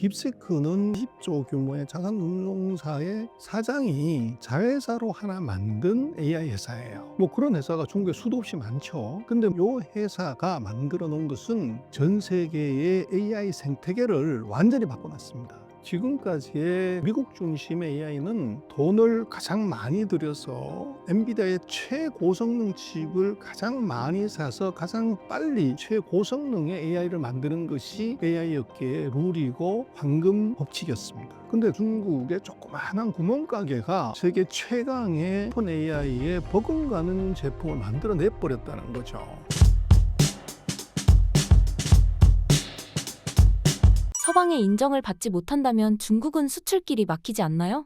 딥시크는 10조 규모의 자산운용사의 사장이 자회사로 하나 만든 AI 회사예요. 뭐 그런 회사가 중국에 수도 없이 많죠. 근데 이 회사가 만들어 놓은 것은 전 세계의 AI 생태계를 완전히 바꿔놨습니다. 지금까지의 미국 중심의 AI는 돈을 가장 많이 들여서 엔비디아의 최고성능 칩을 가장 많이 사서 가장 빨리 최고성능의 AI를 만드는 것이 AI 업계의 룰이고 황금 법칙이었습니다. 근데 중국의 조그마한 구멍가게가 세계 최강의 오픈 AI에 버금가는 제품을 만들어내 버렸다는 거죠. 서방의 인정을 받지 못한다면 중국은 수출길이 막히지 않나요?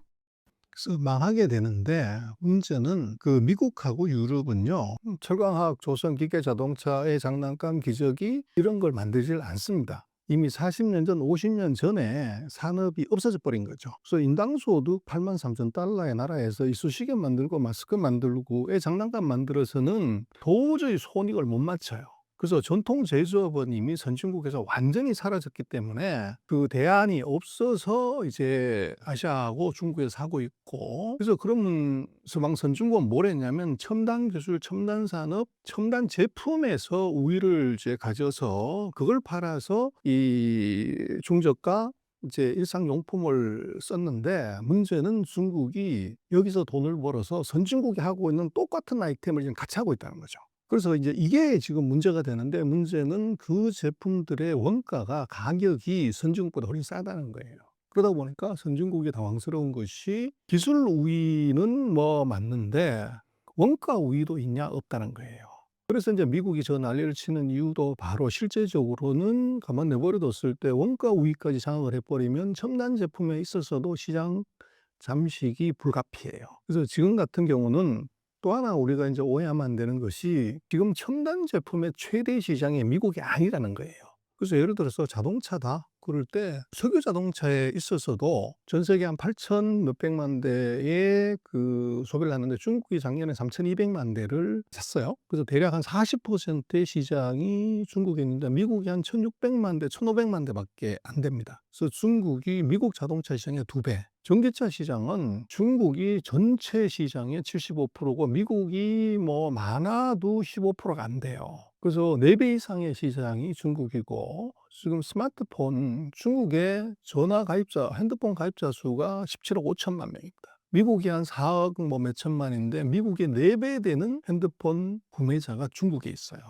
그래서 망하게 되는데, 문제는 그 미국하고 유럽은요, 철강화학, 조선, 기계, 자동차의 장난감, 기저귀 이런 걸 만들질 않습니다. 이미 40년 전, 50년 전에 산업이 없어져 버린 거죠. 그래서 인당 소득 83,000달러의 나라에서 이쑤시개 만들고 마스크 만들고 애 장난감 만들어서는 도저히 손익을 못 맞춰요. 그래서 전통 제조업은 이미 선진국에서 완전히 사라졌기 때문에 그 대안이 없어서 이제 아시아하고 중국에서 사고 있고, 그래서 그러면 서방 선진국은 뭘 했냐면 첨단 기술, 첨단 산업, 첨단 제품에서 우위를 이제 가져서 그걸 팔아서 이 중저가 이제 일상용품을 썼는데, 문제는 중국이 여기서 돈을 벌어서 선진국이 하고 있는 똑같은 아이템을 지금 같이 하고 있다는 거죠. 그래서 이제 이게 지금 문제가 되는데, 문제는 그 제품들의 원가가 가격이 선진국보다 훨씬 싸다는 거예요. 그러다 보니까 선진국이 당황스러운 것이 기술 우위는 뭐 맞는데 원가 우위도 있냐 없다는 거예요. 그래서 이제 미국이 저 난리를 치는 이유도 바로 실제적으로는 가만 내버려뒀을 때 원가 우위까지 장악을 해버리면 첨단 제품에 있어서도 시장 잠식이 불가피해요. 그래서 지금 같은 경우는 또 하나 우리가 이제 오해하면 안 되는 것이, 지금 첨단 제품의 최대 시장이 미국이 아니라는 거예요. 그래서 예를 들어서 자동차다 그럴 때 석유 자동차에 있어서도 전 세계 한 8천 몇백만 대의 그 소비를 하는데 중국이 작년에 3,200만 대를 샀어요. 그래서 대략 한 40%의 시장이 중국에 있는데 미국이 한 1,600만 대, 1,500만 대밖에 안 됩니다. 그래서 중국이 미국 자동차 시장의 2배. 전기차 시장은 중국이 전체 시장의 75%고 미국이 뭐 많아도 15%가 안 돼요. 그래서 4배 이상의 시장이 중국이고, 지금 스마트폰 중국의 전화 가입자, 핸드폰 가입자 수가 17억 5천만 명입니다. 미국이 한 4억 뭐 몇천만인데 미국의 4배 되는 핸드폰 구매자가 중국에 있어요.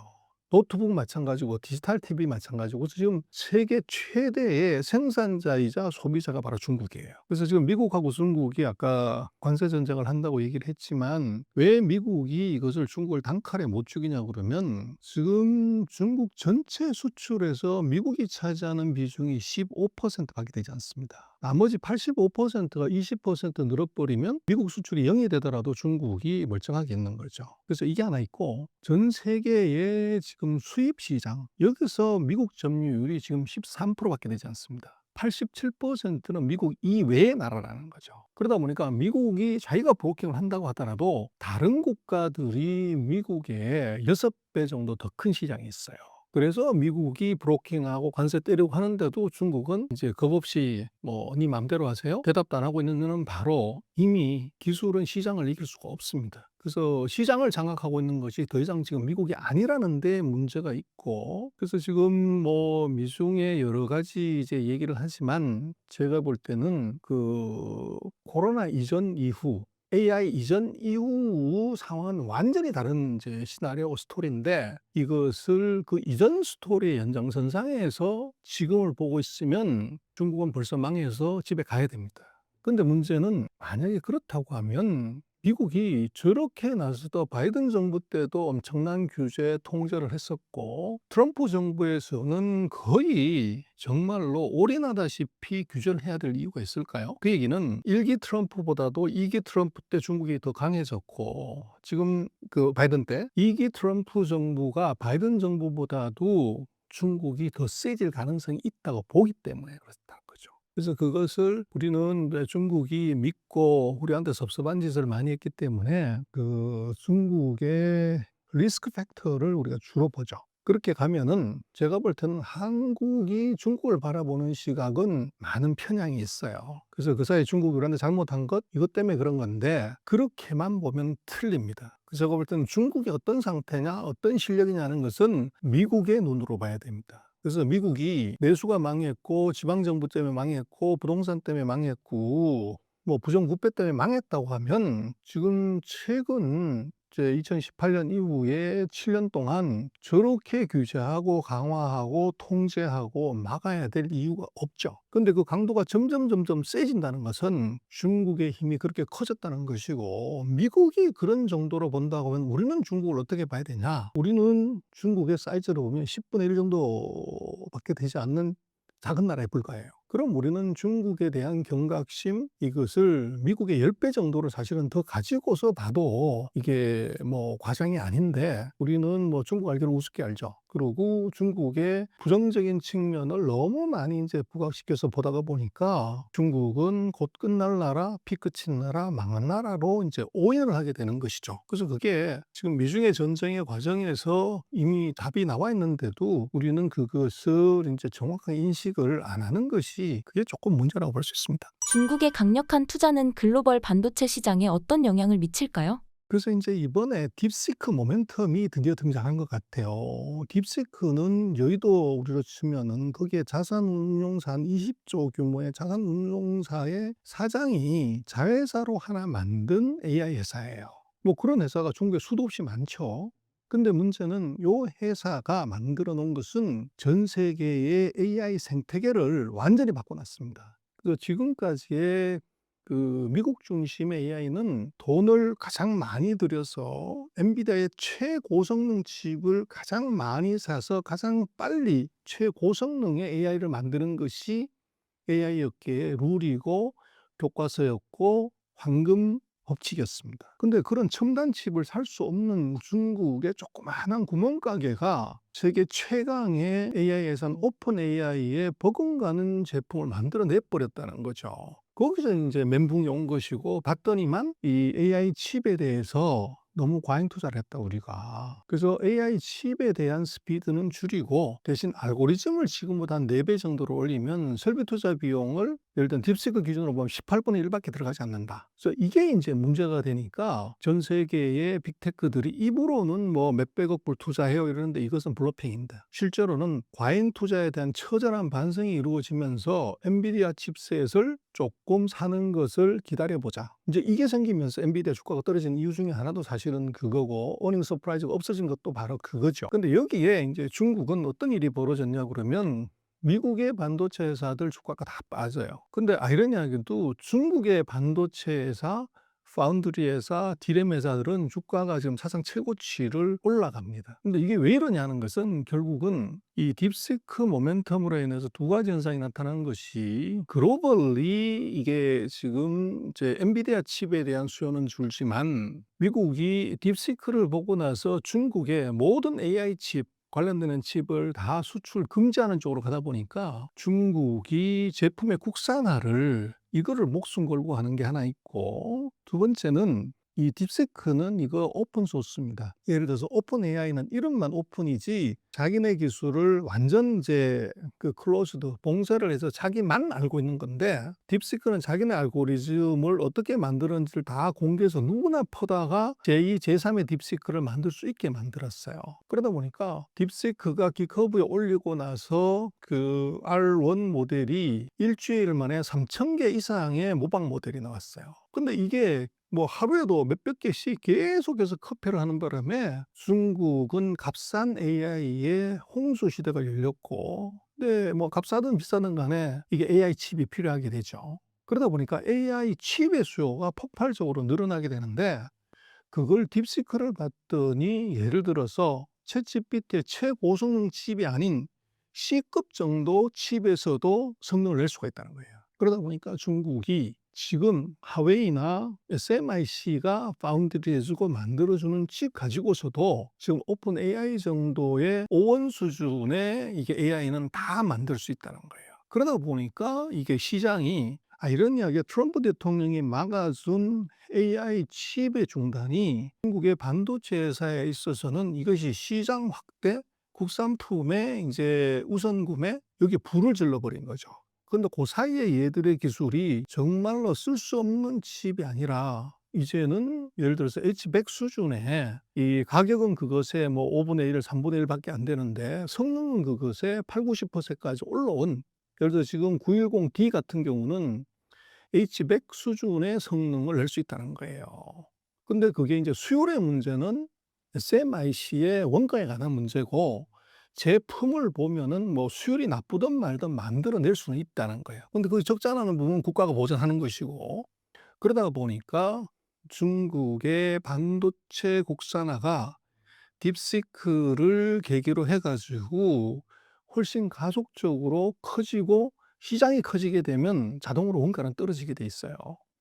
노트북 마찬가지고 디지털 TV 마찬가지고 지금 세계 최대의 생산자이자 소비자가 바로 중국이에요. 그래서 지금 미국하고 중국이 아까 관세 전쟁을 한다고 얘기를 했지만, 왜 미국이 이것을 중국을 단칼에 못 죽이냐 그러면, 지금 중국 전체 수출에서 미국이 차지하는 비중이 15%밖에 되지 않습니다. 나머지 85%가 20% 늘어버리면 미국 수출이 0이 되더라도 중국이 멀쩡하게 있는 거죠. 그래서 이게 하나 있고, 전 세계의 지금 수입 시장, 여기서 미국 점유율이 지금 13%밖에 되지 않습니다. 87%는 미국 이외의 나라라는 거죠. 그러다 보니까 미국이 자기가 브로킹을 한다고 하더라도 다른 국가들이 미국의 6배 정도 더 큰 시장이 있어요. 그래서 미국이 브로킹하고 관세 때리고 하는데도 중국은 이제 겁없이 뭐 네 맘대로 하세요? 대답도 안 하고 있는 데는 바로 이미 기술은 시장을 이길 수가 없습니다. 그래서 시장을 장악하고 있는 것이 더 이상 지금 미국이 아니라는 데 문제가 있고, 그래서 지금 뭐 미중의 여러 가지 이제 얘기를 하지만 제가 볼 때는 그 코로나 이전 이후, AI 이전 이후 상황은 완전히 다른 이제 시나리오 스토리인데, 이것을 그 이전 스토리의 연장선상에서 지금을 보고 있으면 중국은 벌써 망해서 집에 가야 됩니다. 근데 문제는 만약에 그렇다고 하면 미국이 저렇게 나서도 바이든 정부 때도 엄청난 규제 통제를 했었고, 트럼프 정부에서는 거의 정말로 올인하다시피 규제를 해야 될 이유가 있을까요? 그 얘기는 1기 트럼프보다도 2기 트럼프 때 중국이 더 강해졌고, 지금 그 바이든 때 2기 트럼프 정부가 바이든 정부보다도 중국이 더 세질 가능성이 있다고 보기 때문에 그렇다는 거죠. 그래서 그것을 우리는 중국이 믿고 우리한테 섭섭한 짓을 많이 했기 때문에 그 중국의 리스크 팩터를 우리가 주로 보죠. 그렇게 가면은 제가 볼 때는 한국이 중국을 바라보는 시각은 많은 편향이 있어요. 그래서 그 사이에 중국이 우리한테 잘못한 것 이것 때문에 그런 건데 그렇게만 보면 틀립니다. 그래서 제가 볼 때는 중국이 어떤 상태냐 어떤 실력이냐는 것은 미국의 눈으로 봐야 됩니다. 그래서 미국이 내수가 망했고 지방정부 때문에 망했고 부동산 때문에 망했고 뭐 부정부패 때문에 망했다고 하면 지금 최근 이제 2018년 이후에 7년 동안 저렇게 규제하고 강화하고 통제하고 막아야 될 이유가 없죠. 근데 그 강도가 점점 세진다는 것은 중국의 힘이 그렇게 커졌다는 것이고 미국이 그런 정도로 본다고 하면 우리는 중국을 어떻게 봐야 되냐? 우리는 중국의 사이즈로 보면 10분의 1 정도밖에 되지 않는 작은 나라에 불과해요. 그럼 우리는 중국에 대한 경각심 이것을 미국의 10배 정도를 사실은 더 가지고서 봐도 이게 뭐 과장이 아닌데 우리는 뭐 중국 알기를 우습게 알죠. 그리고 중국의 부정적인 측면을 너무 많이 이제 부각시켜서 보다가 보니까 중국은 곧 끝날 나라, 피 그친 나라, 망한 나라로 이제 오인을 하게 되는 것이죠. 그래서 그게 지금 미중의 전쟁의 과정에서 이미 답이 나와 있는데도 우리는 그것을 이제 정확하게 인식을 안 하는 것이 그게 조금 문제라고 볼 수 있습니다. 중국의 강력한 투자는 글로벌 반도체 시장에 어떤 영향을 미칠까요? 그래서 이제 이번에 딥시크 모멘텀이 드디어 등장한 것 같아요. 딥시크는 여의도 우리로 치면은 거기에 자산운용사 한 20조 규모의 자산운용사의 사장이 자회사로 하나 만든 AI 회사예요. 뭐 그런 회사가 중국에 수도 없이 많죠. 근데 문제는 요 회사가 만들어 놓은 것은 전 세계의 AI 생태계를 완전히 바꿔놨습니다. 그래서 지금까지의 그 미국 중심의 AI는 돈을 가장 많이 들여서 엔비디아의 최고성능 칩을 가장 많이 사서 가장 빨리 최고성능의 AI를 만드는 것이 AI 업계의 룰이고 교과서였고 황금 법칙이었습니다. 근데 그런 첨단 칩을 살 수 없는 중국의 조그마한 구멍가게가 세계 최강의 AI 회사인 오픈 AI에 버금가는 제품을 만들어 내버렸다는 거죠. 거기서 이제 멘붕이 온 것이고 봤더니만 이 AI 칩에 대해서 너무 과잉 투자를 했다 우리가. 그래서 AI 칩에 대한 스피드는 줄이고 대신 알고리즘을 지금보다 한 4배 정도로 올리면 설비 투자 비용을 예를 들면 딥시크 기준으로 보면 18분의 1밖에 들어가지 않는다. 그래서 이게 이제 문제가 되니까 전 세계의 빅테크들이 입으로는 뭐 몇백억 불 투자해요 이러는데 이것은 블러핑입니다. 실제로는 과잉 투자에 대한 처절한 반성이 이루어지면서 엔비디아 칩셋을 조금 사는 것을 기다려보자. 이제 이게 생기면서 엔비디아 주가가 떨어진 이유 중에 하나도 사실은 그거고 어닝 서프라이즈가 없어진 것도 바로 그거죠. 근데 여기에 이제 중국은 어떤 일이 벌어졌냐 그러면 미국의 반도체 회사들 주가가 다 빠져요. 근데 아이러니하게도 중국의 반도체 회사, 파운드리 회사, 디램 회사들은 주가가 지금 사상 최고치를 올라갑니다. 근데 이게 왜 이러냐는 것은 결국은 이 딥시크 모멘텀으로 인해서 두 가지 현상이 나타나는 것이 글로벌리 이게 지금 이제 엔비디아 칩에 대한 수요는 줄지만 미국이 딥시크를 보고 나서 중국의 모든 AI 칩 관련되는 칩을 다 수출 금지하는 쪽으로 가다 보니까 중국이 제품의 국산화를 이거를 목숨 걸고 하는 게 하나 있고 두 번째는 이 딥시크는 이거 오픈 소스입니다. 예를 들어서 오픈 AI는 이름만 오픈이지 자기네 기술을 완전 이제 그 클로즈드 봉쇄를 해서 자기만 알고 있는 건데 딥시크는 자기네 알고리즘을 어떻게 만드는지를 다 공개해서 누구나 퍼다가 제2, 제3의 딥시크를 만들 수 있게 만들었어요. 그러다 보니까 딥시크가 기커브에 올리고 나서 그 R1 모델이 일주일 만에 3,000개 이상의 모방 모델이 나왔어요. 근데 이게 뭐 하루에도 몇백 개씩 계속해서 커피를 하는 바람에 중국은 값싼 AI의 홍수 시대가 열렸고, 근데 뭐 값싸든 비싸든 간에 이게 AI 칩이 필요하게 되죠. 그러다 보니까 AI 칩의 수요가 폭발적으로 늘어나게 되는데 그걸 딥시크를 봤더니 예를 들어서 챗GPT의 최고성능 칩이 아닌 C급 정도 칩에서도 성능을 낼 수가 있다는 거예요. 그러다 보니까 중국이 지금 하웨이나 SMIC가 파운드리 해주고 만들어주는 칩 가지고서도 지금 오픈 AI 정도의 오원 수준의 이게 AI는 다 만들 수 있다는 거예요. 그러다 보니까 이게 시장이 아이러니하게 트럼프 대통령이 막아준 AI 칩의 중단이 중국의 반도체 회사에 있어서는 이것이 시장 확대, 국산품의 이제 우선 구매 여기에 불을 질러 버린 거죠. 근데 그 사이에 얘들의 기술이 정말로 쓸 수 없는 칩이 아니라 이제는 예를 들어서 H100 수준의 이 가격은 그것의 뭐 5분의 1, 3분의 1 밖에 안 되는데 성능은 그것의 80-90%까지 올라온, 예를 들어서 지금 910D 같은 경우는 H100 수준의 성능을 낼 수 있다는 거예요. 근데 그게 이제 수율의 문제는 SMIC의 원가에 관한 문제고, 제품을 보면은 뭐 수율이 나쁘든 말든 만들어낼 수는 있다는 거예요. 근데 그 적자나는 부분은 국가가 보전하는 것이고, 그러다 보니까 중국의 반도체 국산화가 딥시크를 계기로 해 가지고 훨씬 가속적으로 커지고, 시장이 커지게 되면 자동으로 원가는 떨어지게 돼 있어요.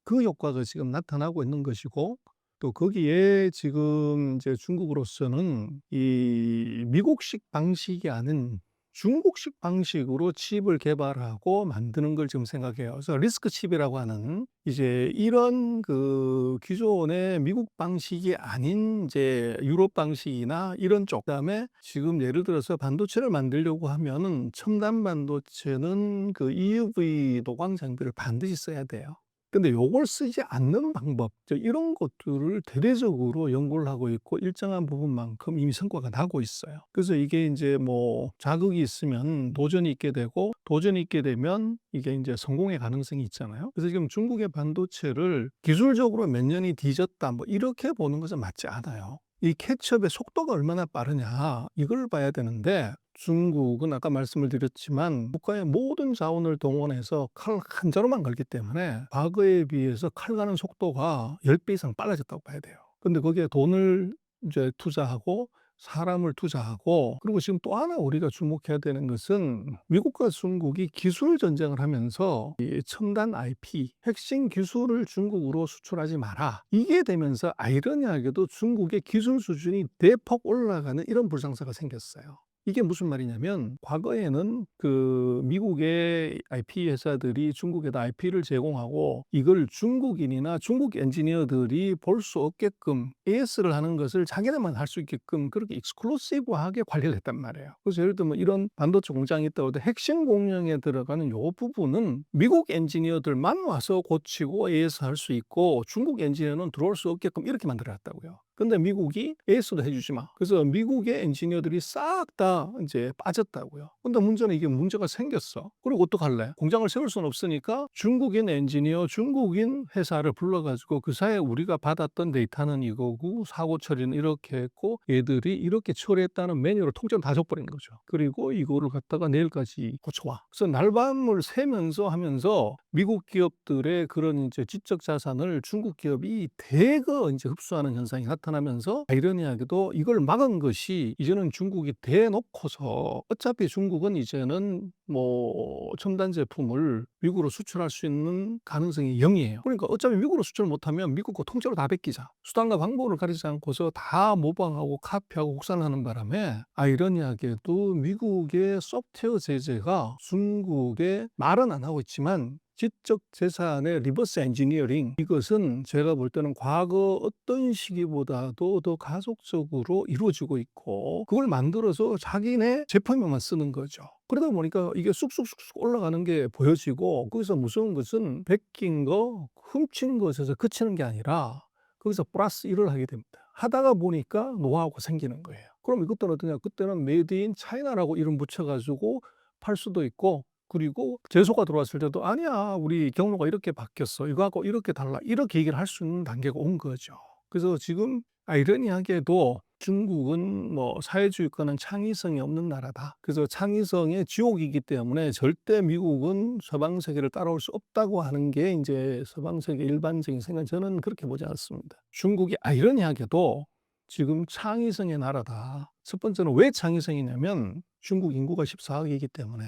그 효과가 지금 나타나고 있는 것이고, 또 거기에 지금 이제 중국으로서는 이 미국식 방식이 아닌 중국식 방식으로 칩을 개발하고 만드는 걸 지금 생각해요. 그래서 리스크 칩이라고 하는 이제 이런 그 기존의 미국 방식이 아닌 이제 유럽 방식이나 이런 쪽, 그다음에 지금 예를 들어서 반도체를 만들려고 하면은 첨단 반도체는 그 EUV 도광 장비를 반드시 써야 돼요. 근데 요걸 쓰지 않는 방법, 이런 것들을 대대적으로 연구를 하고 있고 일정한 부분만큼 이미 성과가 나고 있어요. 그래서 이게 인제 뭐 자극이 있으면 도전이 있게 되고, 도전이 있게 되면 이게 인제 성공의 가능성이 있잖아요. 그래서 지금 중국의 반도체를 기술적으로 몇 년이 뒤졌다 뭐 이렇게 보는 것은 맞지 않아요. 이 캐치업의 속도가 얼마나 빠르냐 이걸 봐야 되는데, 중국은 아까 말씀을 드렸지만 국가의 모든 자원을 동원해서 칼 한 자루만 걸기 때문에 과거에 비해서 칼 가는 속도가 10배 이상 빨라졌다고 봐야 돼요. 근데 거기에 돈을 이제 투자하고 사람을 투자하고, 그리고 지금 또 하나 우리가 주목해야 되는 것은 미국과 중국이 기술 전쟁을 하면서 이 첨단 IP, 핵심 기술을 중국으로 수출하지 마라. 이게 되면서 아이러니하게도 중국의 기술 수준이 대폭 올라가는 이런 불상사가 생겼어요. 이게 무슨 말이냐면, 과거에는 그 미국의 IP 회사들이 중국에다 IP를 제공하고 이걸 중국인이나 중국 엔지니어들이 볼 수 없게끔 AS를 하는 것을 자기네만 할 수 있게끔 그렇게 익스클루시브하게 관리를 했단 말이에요. 그래서 예를 들면 이런 반도체 공장이 있다고 해도 핵심 공정에 들어가는 요 부분은 미국 엔지니어들만 와서 고치고 AS 할 수 있고 중국 엔지니어는 들어올 수 없게끔 이렇게 만들어 놨다고요. 근데 미국이 AS도 해주지 마. 그래서 미국의 엔지니어들이 싹 다 이제 빠졌다고요. 근데 문제는 이게 문제가 생겼어. 그리고 어떡할래? 공장을 세울 수는 없으니까 중국인 엔지니어, 중국인 회사를 불러가지고 그 사이에 우리가 받았던 데이터는 이거고 사고 처리는 이렇게 했고 얘들이 이렇게 처리했다는 메뉴를 통째로 다 줘버린 거죠. 그리고 이거를 갖다가 내일까지 고쳐와. 그래서 날밤을 새면서 하면서 미국 기업들의 그런 이제 지적 자산을 중국 기업이 대거 이제 흡수하는 현상이 나타나면서, 아이러니하게도 이걸 막은 것이 이제는 중국이 대놓고서 어차피 중국은 이제는 뭐 첨단 제품을 미국으로 수출할 수 있는 가능성이 0이에요. 그러니까 어차피 미국으로 수출 못하면 미국 거 통째로 다 뺏기자. 수단과 방법을 가리지 않고서 다 모방하고 카피하고 국산하는 바람에 아이러니하게도 미국의 소프트웨어 제재가 중국에 말은 안 하고 있지만 지적 재산의 리버스 엔지니어링, 이것은 제가 볼 때는 과거 어떤 시기보다도 더 가속적으로 이루어지고 있고 그걸 만들어서 자기네 제품에만 쓰는 거죠. 그러다 보니까 이게 쑥쑥쑥쑥 올라가는 게 보여지고, 거기서 무서운 것은 베낀 거, 훔친 것에서 그치는 게 아니라 거기서 플러스 1을 하게 됩니다. 하다가 보니까 노하우가 생기는 거예요. 그럼 이것들은 어떠냐? 그때는 메이드 인 차이나라고 이름 붙여가지고 팔 수도 있고, 그리고 제소가 들어왔을 때도 아니야 우리 경로가 이렇게 바뀌었어 이거하고 이렇게 달라 이렇게 얘기를 할 수 있는 단계가 온 거죠. 그래서 지금 아이러니하게도 중국은 뭐 사회주의권은 창의성이 없는 나라다. 그래서 창의성의 지옥이기 때문에 절대 미국은 서방 세계를 따라올 수 없다고 하는 게 이제 서방 세계 일반적인 생각, 저는 그렇게 보지 않습니다. 중국이 아이러니하게도 지금 창의성의 나라다. 첫 번째는 왜 창의성이냐면 중국 인구가 14억이기 때문에,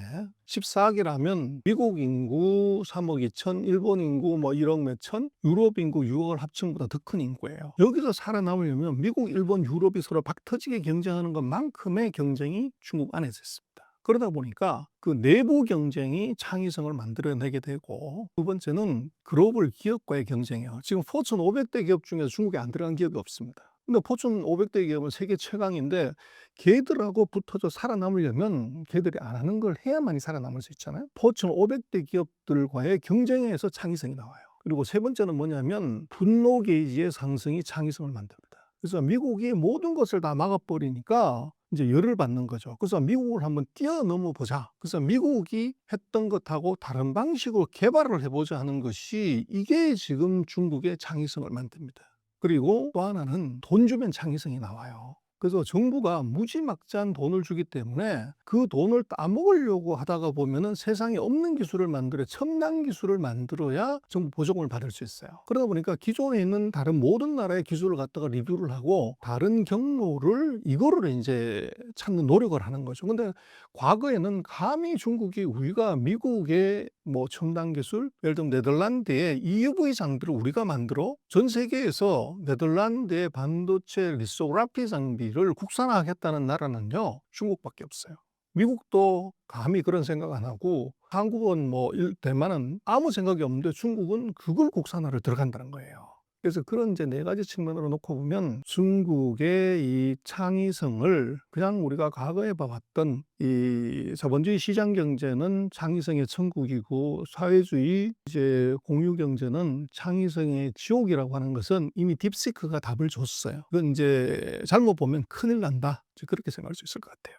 14억이라면 미국 인구 3억 2천, 일본 인구 뭐 1억 몇천, 유럽 인구 6억을 합친 것보다 더 큰 인구예요. 여기서 살아남으려면 미국, 일본, 유럽이 서로 박터지게 경쟁하는 것만큼의 경쟁이 중국 안에서 있습니다. 그러다 보니까 그 내부 경쟁이 창의성을 만들어내게 되고, 두 번째는 글로벌 기업과의 경쟁이에요. 지금 포춘 500대 기업 중에서 중국에 안 들어간 기업이 없습니다. 근데 포춘 500대 기업은 세계 최강인데 걔들하고 붙어서 살아남으려면 걔들이 안 하는 걸 해야만이 살아남을 수 있잖아요. 포춘 500대 기업들과의 경쟁에서 창의성이 나와요. 그리고 세 번째는 뭐냐면 분노 게이지의 상승이 창의성을 만듭니다. 그래서 미국이 모든 것을 다 막아버리니까 이제 열을 받는 거죠. 그래서 미국을 한번 뛰어넘어 보자. 그래서 미국이 했던 것하고 다른 방식으로 개발을 해보자 하는 것이 이게 지금 중국의 창의성을 만듭니다. 그리고 또 하나는 돈 주면 창의성이 나와요. 그래서 정부가 무지막지한 돈을 주기 때문에 그 돈을 따먹으려고 하다가 보면은 세상에 없는 기술을 만들어 첨단 기술을 만들어야 정부 보조금을 받을 수 있어요. 그러다 보니까 기존에 있는 다른 모든 나라의 기술을 갖다가 리뷰를 하고 다른 경로를 이거를 이제 찾는 노력을 하는 거죠. 근데 과거에는 감히 중국이 우리가 미국의 뭐 첨단 기술, 예를 들면 네덜란드의 EUV 장비를 우리가 만들어 전 세계에서 네덜란드의 반도체 리소그라피 장비를 국산화하겠다는 나라는요, 중국밖에 없어요. 미국도 감히 그런 생각 안 하고 한국은 뭐 대만은 아무 생각이 없는데 중국은 그걸 국산화를 들어간다는 거예요. 그래서 그런 이제 네 가지 측면으로 놓고 보면 중국의 이 창의성을 그냥 우리가 과거에 봐왔던 이 자본주의 시장 경제는 창의성의 천국이고 사회주의 이제 공유 경제는 창의성의 지옥이라고 하는 것은 이미 딥시크가 답을 줬어요. 그건 이제 잘못 보면 큰일 난다. 그렇게 생각할 수 있을 것 같아요.